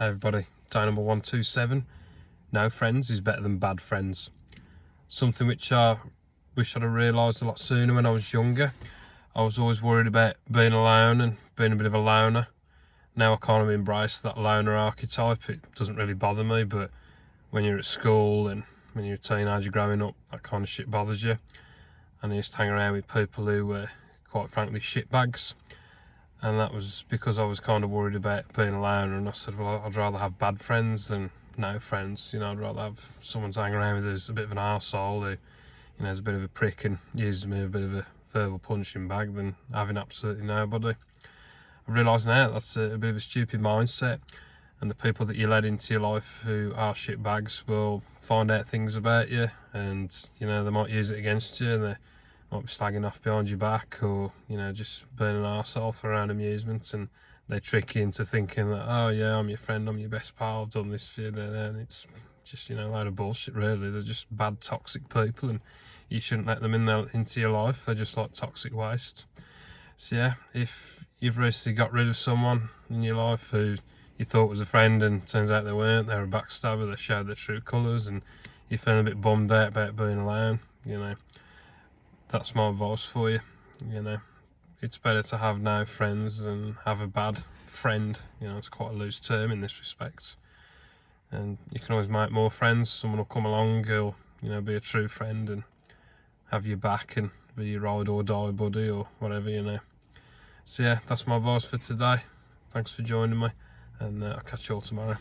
Hey everybody, day number 127. No friends is better than bad friends. Something which I wish I'd have realised a lot sooner when I was younger. I was always worried about being alone and being a bit of a loner. Now I kind of embrace that loner archetype. It doesn't really bother me, but when you're at school and when you're a teenager growing up, that kind of shit bothers you. And I used to hang around with people who were quite frankly shitbags. And that was because I was kind of worried about being alone, and I said, well, I'd rather have bad friends than no friends. You know, I'd rather have someone to hang around with who's a bit of an arsehole, who, you know, is a bit of a prick and uses me a bit of a verbal punching bag, than having absolutely nobody. I've realised now that's a bit of a stupid mindset, and the people that you let into your life who are shitbags will find out things about you, and, you know, they might use it against you, and they might be slagging off behind your back, or, you know, just being an arsehole for our own amusement, and they trick you into thinking that, oh yeah, I'm your friend, I'm your best pal, I've done this for you, and it's just, you know, a load of bullshit really. They're just bad, toxic people, and you shouldn't let them into your life. They're just like toxic waste. So yeah, if you've recently got rid of someone in your life who you thought was a friend and turns out they weren't, they're a backstabber, they showed their true colours, and you're feeling a bit bummed out about being alone, you know, that's my advice for you. You know, it's better to have no friends than have a bad friend. You know, it's quite a loose term in this respect, and you can always make more friends. Someone will come along who'll, you know, be a true friend and have your back and be your ride or die buddy or whatever, you know. So yeah, that's my advice for today. Thanks for joining me, and I'll catch you all tomorrow.